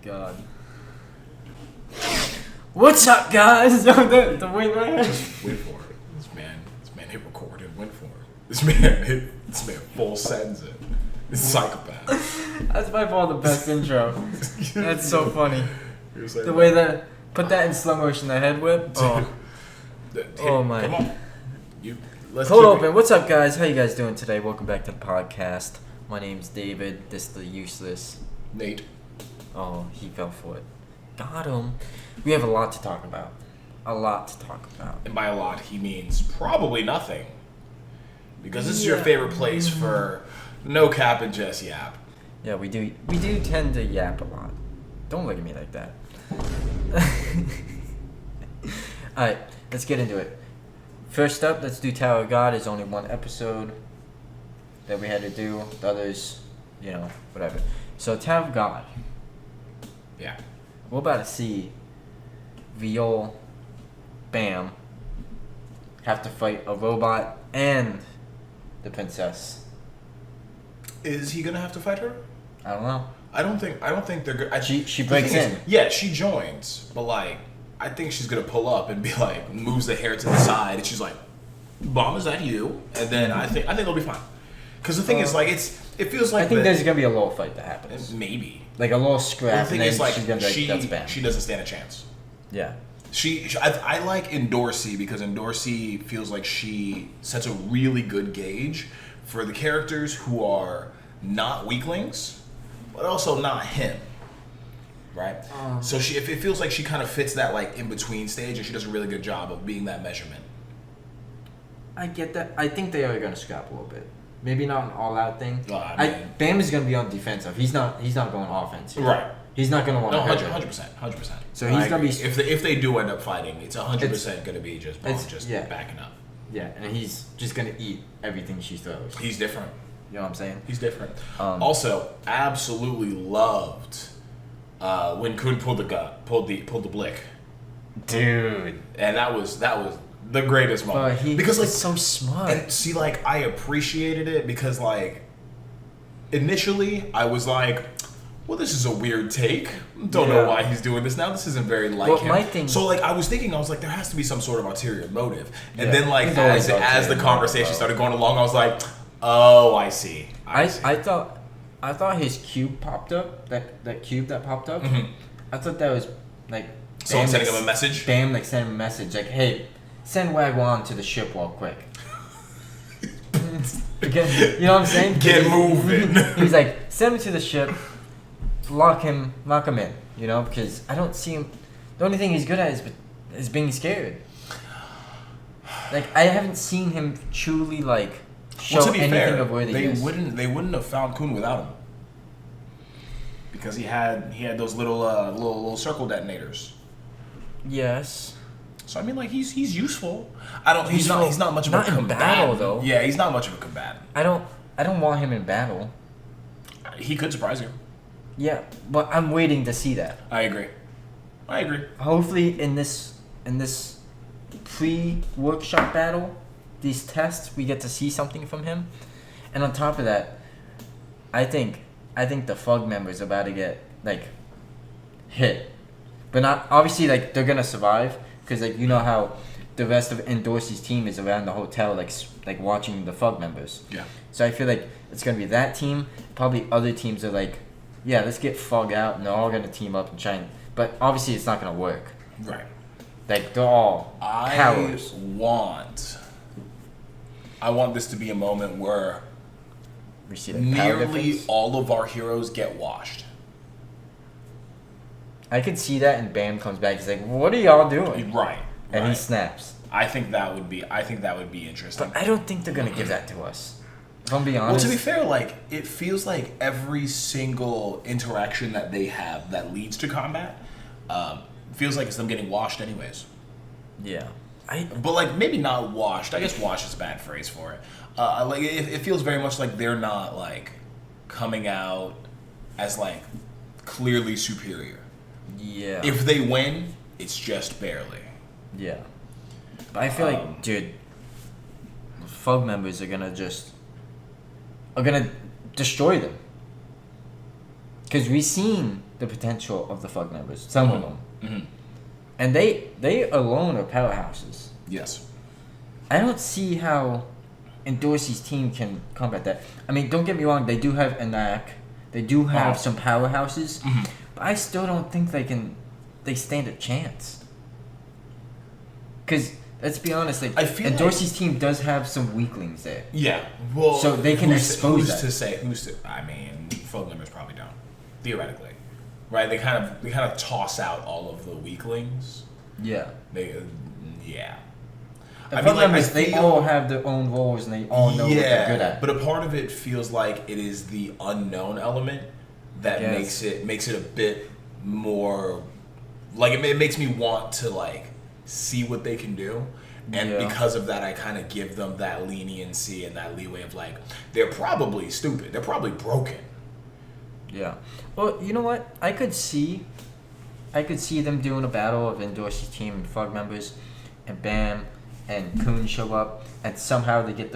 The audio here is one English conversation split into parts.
god. What's up, guys? the way man. Just went for it. This man hit record and went for it. This man full sends it. This psychopath. That's by far the best intro. That's so funny. The way that put that in slow motion, the head whip. Oh my. Come on. Hold open. What's up, guys? How you guys doing today? Welcome back to the podcast. My name's David. This is the useless Nate. Oh, he fell for it. Got him. We have a lot to talk about. And by a lot, he means probably nothing. Because this is your favorite place for no cap and just yap. Yeah, we do tend to yap a lot. Don't look at me like that. Alright, let's get into it. First up, let's do Tower of God. There's only one episode that we had to do. The others, whatever. So, Tower of God. Yeah. We're about to see Betrayl, Bam, have to fight a robot and the princess. Is he gonna have to fight her? I don't know. I don't think they're good. She breaks in. Yeah, she joins, but I think she's gonna pull up and be moves the hair to the side, and she's like, "Bomb, is that you?" And then I think they'll be fine. Because the thing is, it feels like I think there's gonna be a little fight that happens. Maybe like a little scrap. The thing is, she's gonna be that's bad. She doesn't stand a chance. Yeah. I like Endorsi because Endorsi feels like she sets a really good gauge for the characters who are not weaklings, but also not him. Right? So it feels like she kind of fits that in between stage, and she does a really good job of being that measurement. I get that. I think they are gonna scrap a little bit. Maybe not an all-out thing. Bam is gonna be on defensive. He's not going offense. Right. He's not gonna want to. 100%. So he's gonna be. If they do end up fighting, it's 100% gonna be just backing up. Yeah, and he's just gonna eat everything she throws. He's different. You know what I'm saying? He's different. Also, absolutely loved when Khun pulled the blick. Dude. And that was the greatest moment. Because he's so smart. And see, I appreciated it because initially I was like, well, this is a weird take. Don't know why he's doing this now. This isn't very him. So I was thinking, there has to be some sort of ulterior motive. And then as the conversation started going along, I was like, oh, I see. I thought his cube popped up. That cube that popped up. Mm-hmm. I thought that was someone sending him a message. Bam, sending him a message hey, send Wagwan to the ship real quick. You know what I'm saying? Get moving. He's send him to the ship. Lock him in, because I don't see him. The only thing he's good at is being scared. I haven't seen him truly show anything of where he is. They wouldn't have found Khun without him, because he had those little circle detonators. Yes. So he's useful. He's not much of a combatant. Battle though. Yeah, he's not much of a combatant. I don't want him in battle. He could surprise you. Yeah, but I'm waiting to see that. I agree. Hopefully in this pre-workshop battle, these tests, we get to see something from him. And on top of that, I think the FUG members are about to get hit. But not obviously they're gonna survive, because you know how the rest of Endorsi's team is around the hotel watching the FUG members. Yeah. So I feel it's gonna be that team. Probably other teams are yeah, let's get FUG out, and they're all gonna team up and try and. But obviously, it's not gonna work. Right. They're all cowards. I want this to be a moment where we see nearly all of our heroes get washed. I could see that, and Bam comes back. He's "What are y'all doing?" Right. And he snaps. I think that would be interesting. But I don't think they're gonna give that to us. If I'm being honest. Well, to be fair, it feels like every single interaction that they have that leads to combat feels like it's them getting washed anyways. Yeah. But maybe not washed. I guess washed is a bad phrase for it. It feels very much like they're not coming out as clearly superior. Yeah. If they win, it's just barely. Yeah. But I feel dude, FUG members are gonna destroy them. Because we've seen the potential of the Fug members, some of them. Mm-hmm. And they alone are powerhouses. Yes. I don't see how Dorsey's team can combat that. I mean, don't get me wrong, they do have a knack. They do have some powerhouses. Mm-hmm. But I still don't think they stand a chance. Because, let's be honest, I feel Dorsey's team does have some weaklings there. Yeah. Well, so they can expose that. I mean, Fug members probably don't. Theoretically. Right? They kind of toss out all of the weaklings. Yeah. Yeah. The Fug members, they all have their own roles and they all know what they're good at. But a part of it feels like it is the unknown element that makes it a bit more like it makes me want to like see what they can do. And because of that, I kind of give them that leniency and that leeway of like, they're probably stupid. They're probably broken. Yeah. Well, you know what? I could see them doing a battle of Dorsey's team and Fug members, and Bam and Khun show up, and somehow they get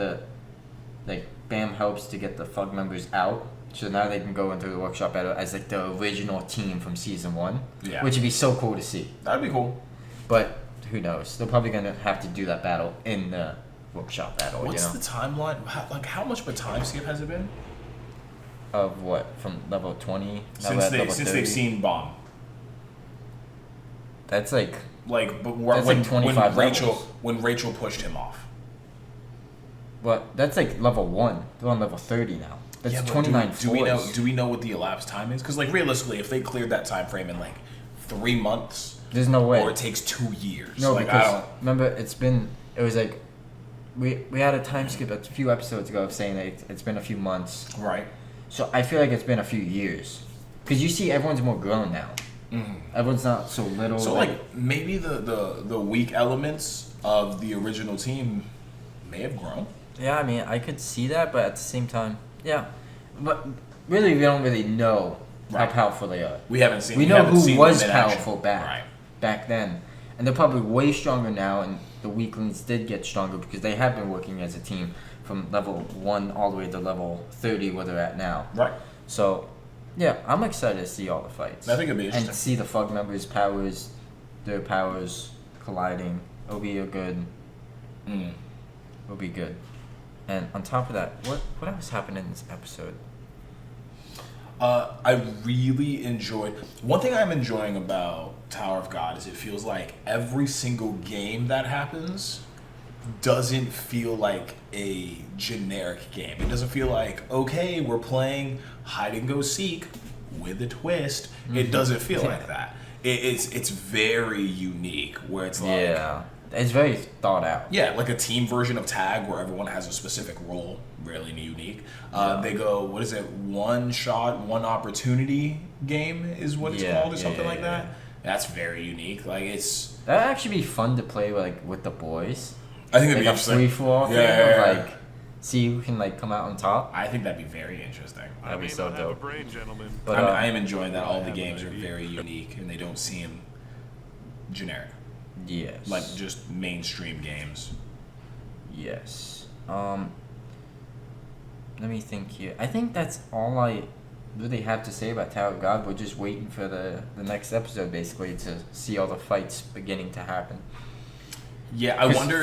Bam helps to get the Fug members out, so now they can go into the workshop battle as like the original team from season 1, which would be so cool to see. That'd be cool. But who knows? They're probably gonna have to do that battle in the workshop battle. What's the timeline? How much of a time skip has it been? Of what? From level 20? Since they've seen Bomb. That's like... but when 25 when Rachel pushed him off. What? That's like level 1. They're on level 30 now. That's 29 floors. Do we know what the elapsed time is? Because like realistically, if they cleared that time frame in like 3 months, there's no way. Or it takes 2 years. No, like, because remember, it was like we had a time skip a few episodes ago of saying that it's been a few months. Right. So I feel like it's been a few years. Because you see, everyone's more grown now. Mm-hmm. Everyone's not so little. So like maybe the weak elements of the original team may have grown. Yeah, I mean, I could see that, but at the same time, yeah. But really, we don't really know how powerful they are. We haven't seen. We know who was powerful back then, and they're probably way stronger now. And the weaklings did get stronger because they have been working as a team from level 1 all the way to level 30, where they're at now. Right. So, yeah, I'm excited to see all the fights. I think it'll be interesting. And see the Fug members' powers, their powers colliding. It'll be a good. It'll be good. And on top of that, what else happened in this episode? I really enjoyed... One thing I'm enjoying about Tower of God is it feels like every single game that happens doesn't feel like a generic game. It doesn't feel like, okay, we're playing hide and go seek with a twist. It doesn't feel like that. It's very unique, where it's like... Yeah. It's very thought out. Yeah, like a team version of tag where everyone has a specific role, really unique. They go, what is it, one shot, one opportunity game is what it's called, or something like that. That's very unique. Like it's that'd actually be fun to play with the boys. I think it'd be a free for all thing of like see who can like come out on top. I think that'd be very interesting. That'd be so dope. But I am enjoying that all the games are very unique and they don't seem generic. Yes. Like just mainstream games. Yes. Let me think here. I think that's all I really have to say about Tower of God. We're just waiting for the next episode, basically, to see all the fights beginning to happen. Yeah, I wonder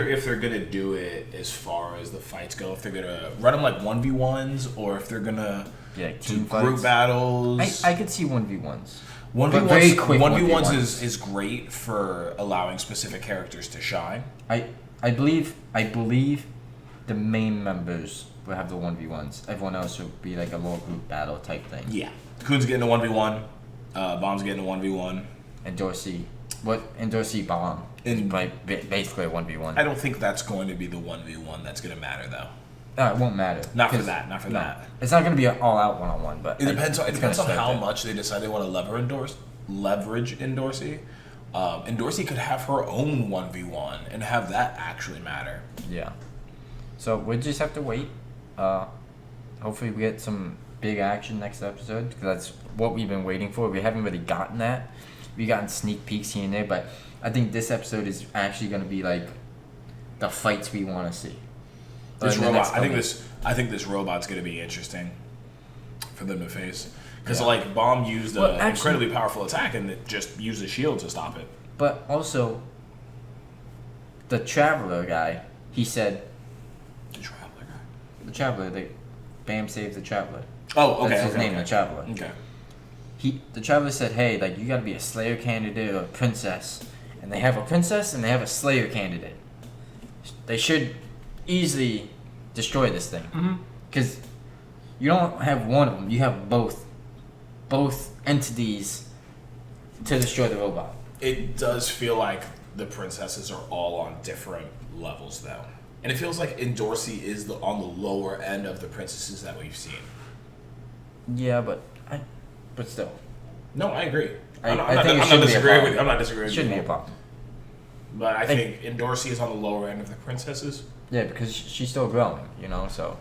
if they're gonna do it as far as the fights go. If they're gonna run them like 1v1s, or if they're gonna do group battles. I could see 1v1s. 1v1s is great for allowing specific characters to shine. I believe the main members will have the 1v1s. Everyone else would be like a little group battle type thing. Yeah. Khun's getting a 1v1. Bomb's getting a 1v1. And Dorsey Bomb is basically a 1v1. I don't think that's going to be the 1v1 that's going to matter, though. It won't matter. Not for that. It's not going to be an all-out one-on-one, but it depends on how much they decide they want to leverage in Dorsey. And Dorsey could have her own 1v1 and have that actually matter. Yeah. So we just have to wait. Hopefully we get some big action next episode, because that's what we've been waiting for. We haven't really gotten that. We've gotten sneak peeks here and there, but I think this episode is actually going to be like the fights we want to see. This robot, I think this robot's going to be interesting for them to face. Because like Bomb used Well, an actually- incredibly powerful attack and it just used a shield to stop it. But also, the Traveler guy, he said, The Traveler guy. the Traveler, Bam saved the Traveler. Oh, okay. That's his okay, name, okay. the Traveler. Okay. The Traveler said, hey, like, you gotta be a Slayer candidate or a princess. And they have a princess and they have a Slayer candidate. They should easily destroy this thing. Mm-hmm. Because you don't have one of them, you have both entities to destroy the robot. It does feel like the princesses are all on different levels, though. And it feels like Endorsey is on the lower end of the princesses that we've seen. Yeah, but still. No, I agree. I I'm think it not shouldn't be a disagreeing with problem. you. I'm not disagreeing It with shouldn't you. be a problem. But I think Endorsey is on the lower end of the princesses. Yeah, because she's still growing, so.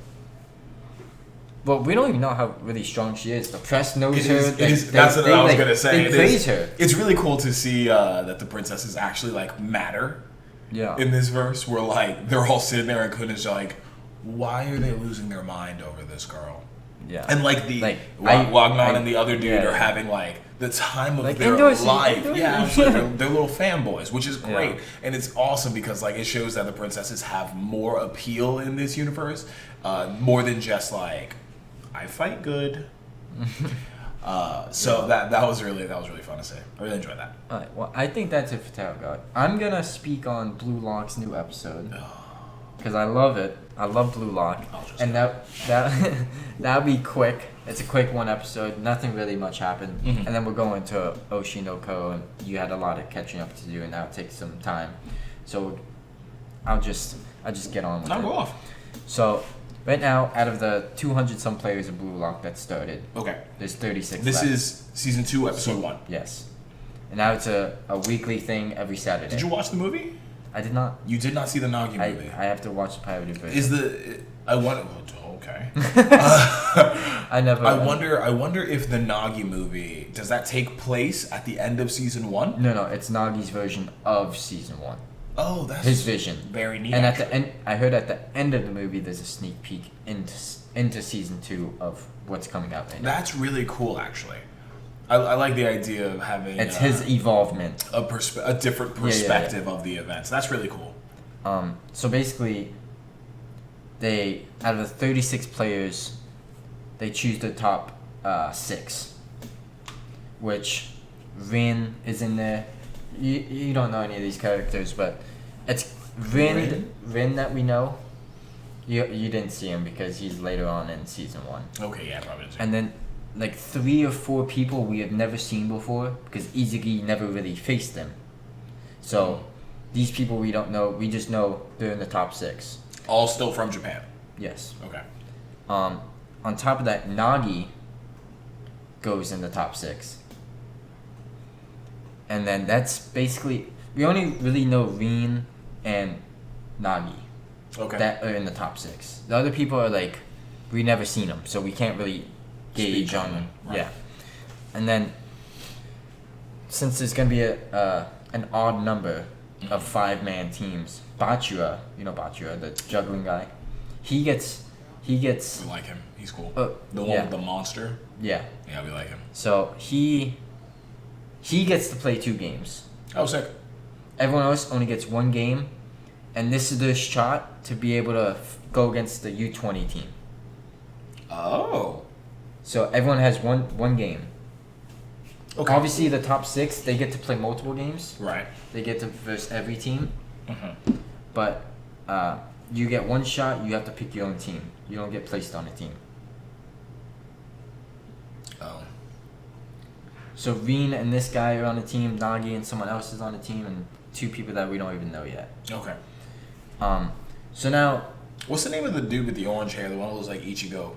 But we don't even know how really strong she is. The press knows her. That's what I was going to say. They praise her. It's really cool to see that the princesses actually, like, matter Yeah. in this verse. Where, like, they're all sitting there and Khun is like, why are they losing their mind over this girl? Yeah. And, like, Wagnon and the other dude are having, like, the time of their life. Yeah, absolutely. They're little fanboys, which is great. Yeah. And it's awesome because, like, it shows that the princesses have more appeal in this universe. More than just, like, I fight good. So that was really fun to say. I really enjoyed that. All right. Well, I think that's it for Tarot God. I'm gonna speak on Blue Lock's new episode because I love it. I love Blue Lock, and that'll be quick. It's a quick one episode. Nothing really much happened, and then we're going to Oshinoko, and you had a lot of catching up to do, and that'll take some time. So I'll just get on with it. Go off. So. Right now, out of the 200 some players of Blue Lock that started, there's 36 This left. is season 2, episode 1. Yes. And now it's a weekly thing every Saturday. Did you watch the movie? I did not. You did not see the Nagi movie. I have to watch the pirated version. Okay. I never. I wonder if the Nagi movie, does that take place at the end of season 1? No, it's Nagi's version of season 1. Oh, that's his vision. Very neat. And at the end, I heard at the end of the movie, there's a sneak peek into season 2 of what's coming out right now. That's really cool, actually. I like the idea of having it's his evolvement, a different perspective of the events. That's really cool. So basically, out of the 36 players, they choose the top 6, which Rin is in there. You don't know any of these characters, but it's Rin that we know. You didn't see him because he's later on in season 1. Okay, yeah, probably. And then like 3 or 4 people we have never seen before because Izuki never really faced them. So these people we don't know. We just know they're in the top 6. All still from Japan. Yes. Okay. On top of that, Nagi goes in the top 6. And then that's basically... We only really know Rin and Nagi that are in the top 6. The other people are like... We never seen them, so we can't really gauge on them. Right. Yeah. And then... Since there's going to be an odd number of 5-man teams, Bachura, you know Bachura, the juggling guy, he gets... We like him. He's cool. The one with the monster? Yeah. Yeah, we like him. So he gets to play 2 games. Oh, sick. Everyone else only gets 1 game, and this is their shot to be able to go against the U20 team. Oh. So everyone has one game. Okay. Obviously, the top 6, they get to play multiple games. Right. They get to verse every team. Mm-hmm. But you get 1 shot, you have to pick your own team. You don't get placed on a team. Oh. So Rin and this guy are on a team, Nagi and someone else is on a team, and 2 people that we don't even know yet. Okay. So now... What's the name of the dude with the orange hair? The one who looks like Ichigo.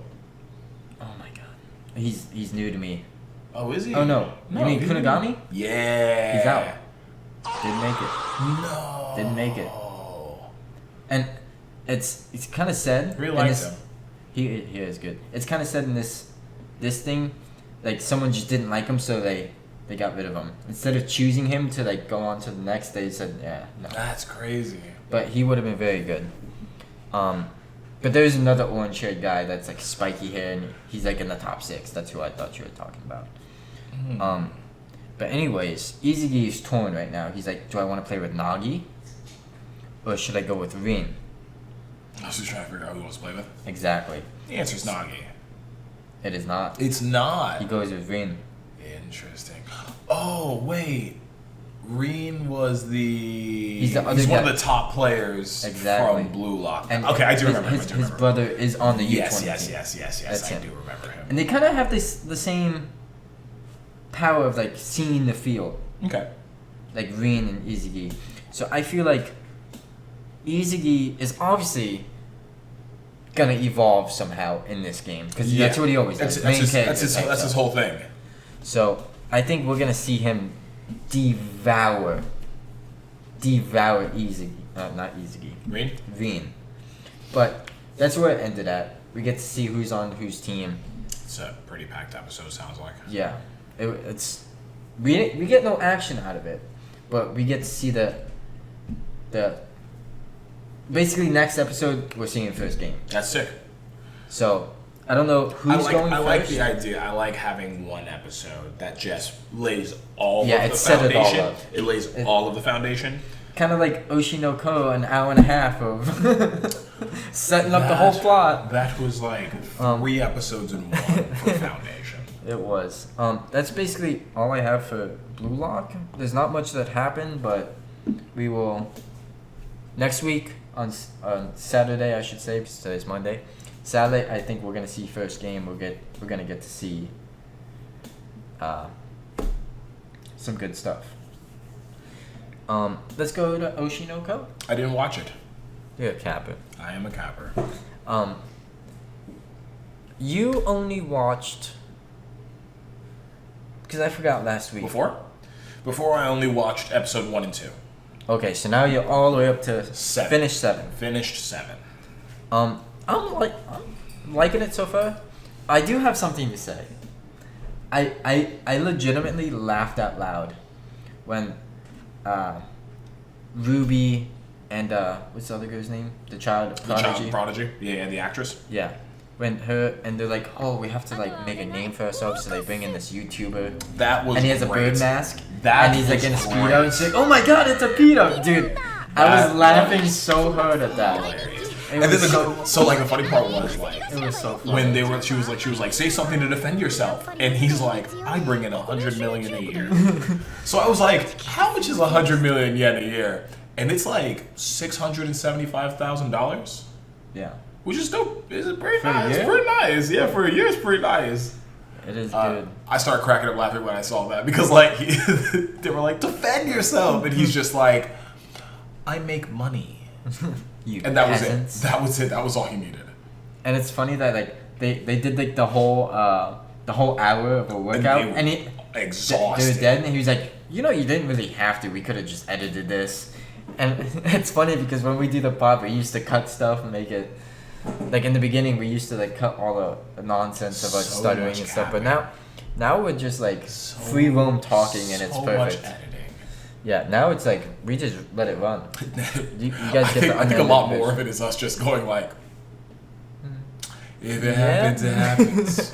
Oh my god. He's new to me. Oh, is he? Oh no. You mean Kunigami? Yeah. He's out. Didn't make it. No. Didn't make it. And it's kind of sad. Really likes him. He is good. It's kind of sad in this thing, like someone just didn't like him, so they got rid of him. Instead of choosing him to like go on to the next, they said, yeah, no. That's crazy. But he would have been very good. But there's another orange-haired guy that's like spiky hair, and he's like in the top 6. That's who I thought you were talking about. But anyways, Izzy is torn right now. He's like, do I want to play with Nagi, or should I go with Rin? I was just trying to figure out who he wants to play with. Exactly. The answer's Nagi. It is not. It's not. He goes with Rin. Interesting. Oh wait, Reen was He's one of the top players from Blue Lock. And okay, I do remember him. His brother is on the U20 yes, team. Yes. I do remember him. And they kind of have the same power of like seeing the field. Okay. Like Reen and Izzy. So I feel like Izzy is obviously gonna evolve somehow in this game because that's what he always does. That's his whole thing. So I think we're gonna see him devour Izzy. Not Izzy. Reen. But that's where it ended at. We get to see who's on whose team. It's a pretty packed episode, sounds like. Yeah, it's we get no action out of it, but we get to see the basically next episode we're seeing the first game. That's sick. So I don't know who's going first. I like the idea. I like having one episode that just lays all of the foundation. Set it all up. It lays all of the foundation. Kind of like Oshinoko, an hour and a half of setting up the whole plot. That was like 3 episodes in one for foundation. It was. That's basically all I have for Blue Lock. There's not much that happened, but we will next week on Saturday, I should say, because today's Monday. Saturday, I think we're gonna see first game. We're gonna get to see some good stuff. Let's go to Oshinoko. I didn't watch it. You're a capper. I am a capper. You only watched because I forgot last week. Before I only watched episode 1 and 2. Okay, so now you're all the way up to 7. Finish 7. Finished 7. I'm liking it so far. I do have something to say. I legitimately laughed out loud when Ruby and what's the other girl's name? The child prodigy. Yeah, the actress. Yeah. When they're like, oh, we have to like make a name for ourselves, so they bring in this YouTuber. That was and he has great. A bird mask. That and he's like in a speedo, and she's like, oh my god, it's a pedo, dude. I was laughing so hard at that. And then the funny part was like, it was so funny. When she was like, say something to defend yourself, and he's like, I bring in 100 million a year. So I was like, how much is 100 million yen a year? And it's like $675,000. Yeah. Which is dope. It's pretty nice. It's pretty nice. Yeah, for a year, it's pretty nice. It is good. I started cracking up laughing when I saw that because like they were like, defend yourself, and he's just like, I make money. And that peasants. Was it. That was all he needed. And it's funny that like they did like the whole hour of a workout, and he exhausted. They was dead, and he was like, you didn't really have to. We could have just edited this. And it's funny because when we do the pod, we used to cut stuff and make it. Like in the beginning, we used to like cut all the nonsense of like stuttering and stuff, but now we're just like free roam talking, and it's perfect. Much editing. Yeah, now it's like we just let it run. You guys get I think a lot more of it is us just going like, if it happens, it happens.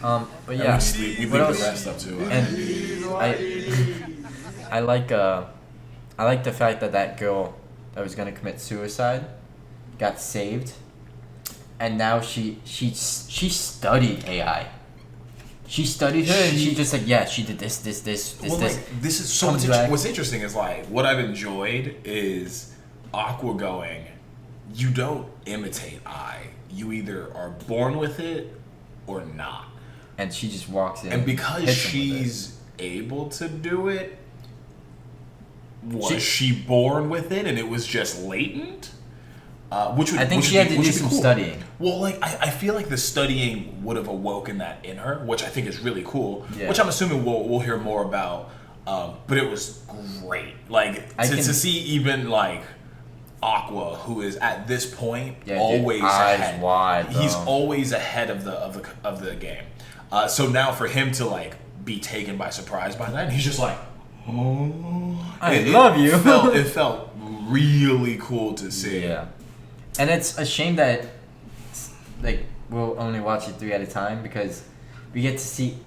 But yeah, we leave the rest up to. And I like the fact that girl that was gonna commit suicide got saved. And now she studied AI. She studied her, and she just like, yeah, she did this. Like, this is so. What's interesting is like what I've enjoyed is Aqua going. You don't imitate AI. You either are born with it or not. And she just walks in. And because she's able to do it, was she born with it, and it was just latent? I think she had to do some studying. Well, like I feel like the studying would have awoken that in her, which I think is really cool. Yeah. Which I'm assuming we'll hear more about. But it was great. Like to see even like Aqua, who is at this point always ahead. Eyes wide. He's always ahead of the game. So now for him to like be taken by surprise by that, and he's just like, oh, I love you. It felt really cool to see. Yeah. And it's a shame that like we'll only watch it 3 at a time because we get to see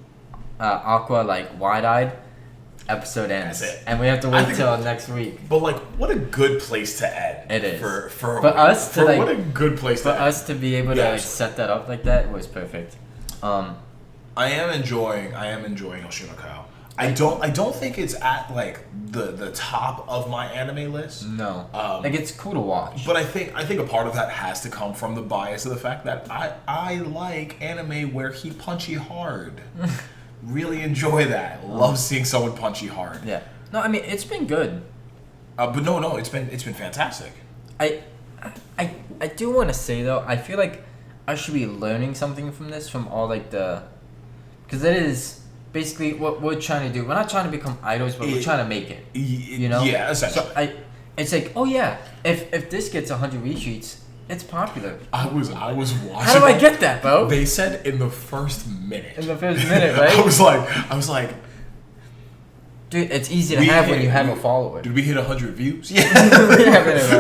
Aqua like wide-eyed. Episode ends, That's it. and we have to wait till next week. But like, what a good place to end. It is for us to like. What a good place for to end. us to be able to like, set that up like that was perfect. I am enjoying Oshinoko. I don't think it's at like the top of my anime list. No, like it's cool to watch. But I think a part of that has to come from the bias of the fact that I like anime where he punchy hard. Really enjoy that. Love seeing someone punchy hard. Yeah. No, I mean it's been good. But no, it's been fantastic. I do want to say though, I feel like I should be learning something from this, from all like because it is basically what we're trying to do. We're not trying to become idols, but we're trying to make it. You know? Yeah, essentially. So it's like, oh yeah, if this gets 100 retweets, it's popular. I was watching. How do I get that, bro? They said in the first minute. Right? I was like, dude, it's easy to have when you have a follower. Did we hit 100 views? Yeah. We haven't hit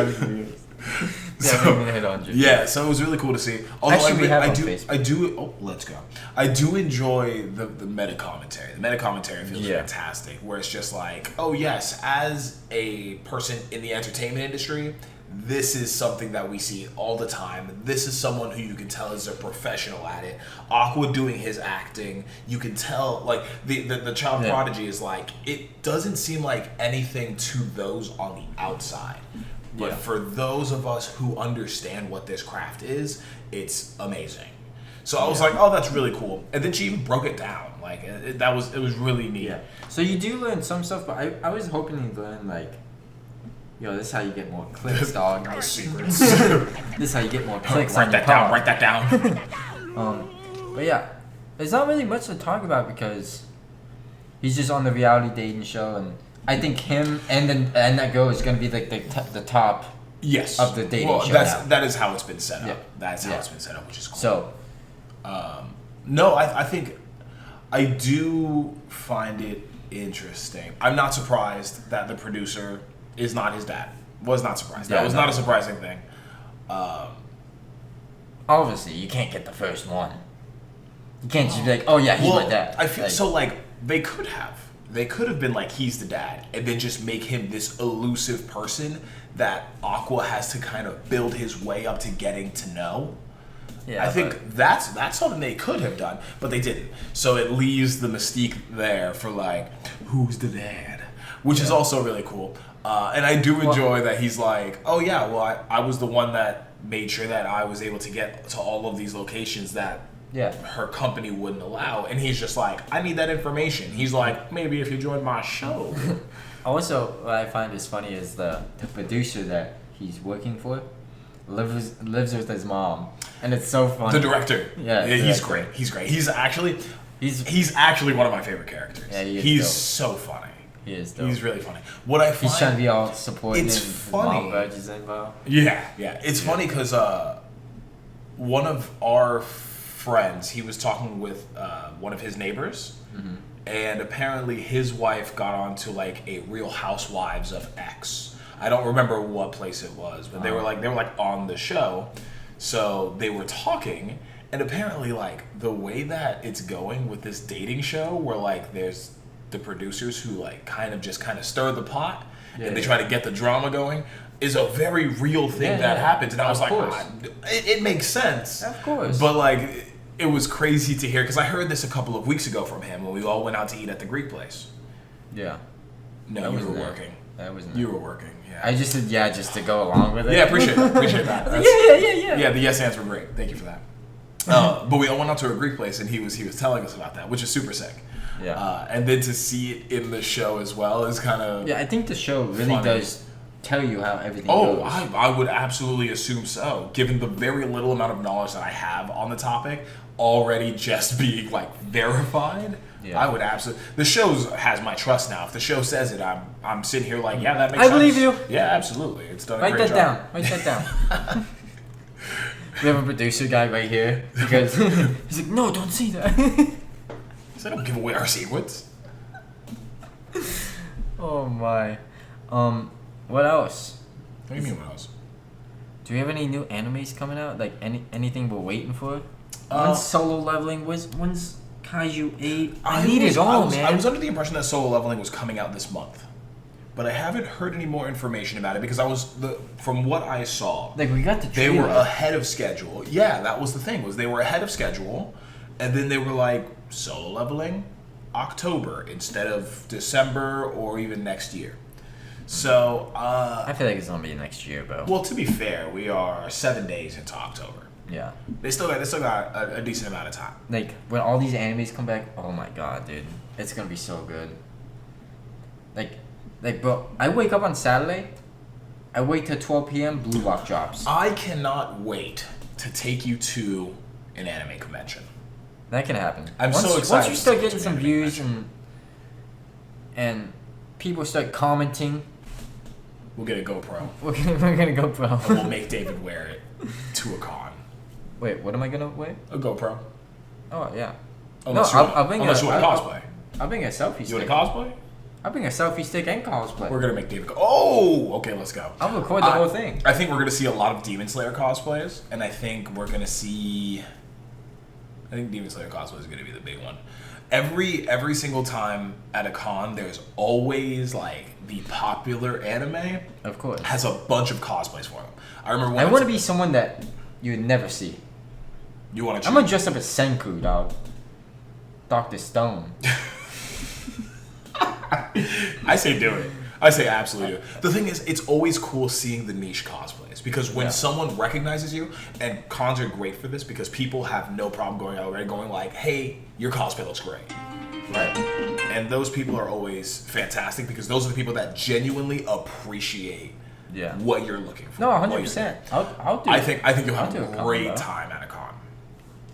100 views. Yeah, so it was really cool to see. Although Actually, we have on Facebook. I do. Oh, let's go. I do enjoy the meta commentary. The meta commentary feels fantastic. Where it's just like, oh yes, as a person in the entertainment industry, this is something that we see all the time. This is someone who you can tell is a professional at it. Aqua doing his acting, you can tell. Like the child prodigy is like, it doesn't seem like anything to those on the outside. But for those of us who understand what this craft is, it's amazing. So I was like, oh, that's really cool. And then she even broke it down. Like it was really neat. Yeah. So you do learn some stuff, but I was hoping to learn like, yo, this is how you get more clicks, dog. No secrets. This is how you get more clicks. Write that down. But yeah, there's not really much to talk about because he's just on the reality dating show, and I think him and that girl is gonna be like the top. Yes. Of the dating show. That is how it's been set up. Yeah. That's how it's been set up, which is cool. So, no, I think I do find it interesting. I'm not surprised that the producer is not his dad. Was not surprised. That was not a surprising thing. Obviously, you can't get the first one. You can't just be like, oh yeah, he's my dad. I feel so like they could have. They could have been like, he's the dad, and then just make him this elusive person that Aqua has to kind of build his way up to getting to know. Yeah, I think that's something they could have done, but they didn't. So it leaves the mystique there for like, who's the dad? Which is also really cool. And I do enjoy that he's like, oh yeah, well I was the one that made sure that I was able to get to all of these locations that her company wouldn't allow. And he's just like, I need that information. He's like, maybe if you join my show. Also, what I find is funny is the producer that he's working for lives with his mom, and it's so funny. The director, he's great. He's great. He's actually one of my favorite characters. Yeah, he's so funny. He is dope. He's really funny. What I find, he's trying to be all supporting. It's funny. Yeah. It's funny because one of our friends, he was talking with one of his neighbors. Mm-hmm. And apparently his wife got onto like a Real Housewives of X. I don't remember what place it was, but they were like on the show. So they were talking, and apparently like the way that it's going with this dating show, where like there's the producers who like kind of stir the pot and they try to get the drama going, is a very real thing that happens. And I was like, it makes sense. Of course. But like, it was crazy to hear, because I heard this a couple of weeks ago from him when we all went out to eat at the Greek place. Yeah. No, you were working. That wasn't. You were working. Yeah. I just said just to go along with it. Yeah, appreciate that. Yeah. Yeah, the yes hands were great. Thank you for that. But we all went out to a Greek place, and he was telling us about that, which is super sick. Yeah. And then to see it in the show as well is kind of I think the show really does tell you how everything goes. I would absolutely assume so, given the very little amount of knowledge that I have on the topic, already just being like verified. Yeah. I would absolutely. The show has my trust now. If the show says it, I'm sitting here like, that makes sense. I believe you. Yeah, absolutely. It's done a Write great that job. down. We have a producer guy right here because he's like, no, don't see that. He said, don't give away our secrets. Oh my. What else? What do you mean what else? Do we have any new animes coming out? Like anything we're waiting for? When's Solo Leveling? When's Kaiju 8? I need it all, man. I was under the impression that Solo Leveling was coming out this month, but I haven't heard any more information about it because from what I saw, like we got the they trailer. were ahead of schedule. Yeah, that was the thing. Was they were ahead of schedule, and then they were like Solo Leveling, October instead of December or even next year. So I feel like it's gonna be next year, bro. Well, to be fair, we are 7 days into October. Yeah. They still got a decent amount of time. Like when all these animes come back, oh my god, dude, it's gonna be so good. Like, bro, I wake up on Saturday, I wait till 12 p.m. Blue Lock drops. I cannot wait to take you to an anime convention. That can happen. I'm so excited. Once you start getting some views and people start commenting, we'll get a GoPro. We're gonna GoPro. And we'll make David wear it to a con. Wait, what am I gonna wear? A GoPro. Oh yeah. Unless you want to cosplay. I'll bring a selfie stick. You want to cosplay? I'll bring a selfie stick and cosplay. We're gonna make David go. Oh, okay, let's go. I'll record the whole thing. I think we're gonna see a lot of Demon Slayer cosplays, and I think we're gonna see. I think Demon Slayer cosplay is gonna be the big one. Every single time at a con, there's always like the popular anime. Of course. Has a bunch of cosplays for them. I remember. I want to be someone that you would never see. You want to? I'm gonna dress up as Senku, dog. Dr. Stone. I say do it. I say absolutely do it. The thing is, it's always cool seeing the niche cosplays because when someone recognizes you, and cons are great for this because people have no problem going out there going like, hey, your cosplay looks great. Right? And those people are always fantastic because those are the people that genuinely appreciate what you're looking for. No, 100%. I'll do. I think you'll have a great time at a con.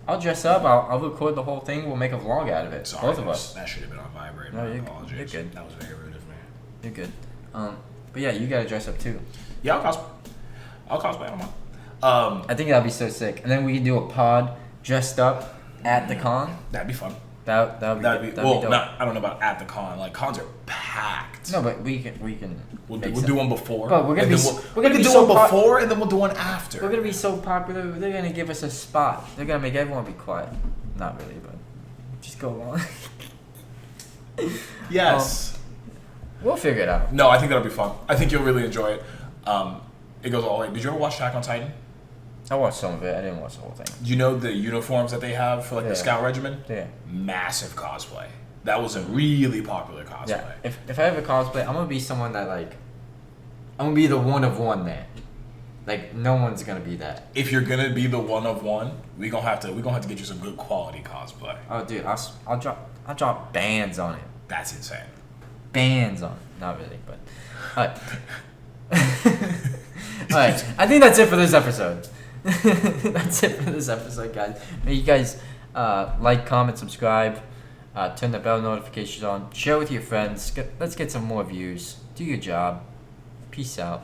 I'll dress up. I'll record the whole thing. We'll make a vlog out of it. Sorry, both of us. That should have been on vibrate. No, apologies. You're good. That was very rude of me. You're good. But yeah, you gotta dress up too. Yeah, I'll cosplay. I don't mind. I think that'd be so sick. And then we can do a pod dressed up at the con. That'd be fun. That'd be well, dope. I don't know about at the con. Like cons are packed. No, but we can. We'll do one before. But we're gonna do one before, and then we'll do one after. We're gonna be so popular. They're gonna give us a spot. They're gonna make everyone be quiet. Not really, but just go along. Yes. We'll figure it out. No, I think that'll be fun. I think you'll really enjoy it. It goes all the way. Did you ever watch Attack on Titan? I watched some of it. I didn't watch the whole thing. You know the uniforms that they have for the Scout Regiment? Yeah. Massive cosplay. That was a really popular cosplay. Yeah. If I have a cosplay, I'm gonna be someone that I'm gonna be the one of one there. Like no one's gonna be that. If you're gonna be the one of one, we gonna have to get you some good quality cosplay. Oh, dude, I'll drop bands on it. That's insane. Bands on it. Not really, but alright. Alright, I think that's it for this episode. That's it for this episode, guys. Make you guys like, comment, subscribe, turn the bell notifications on, share with your friends. Let's get some more views. Do your job. Peace out.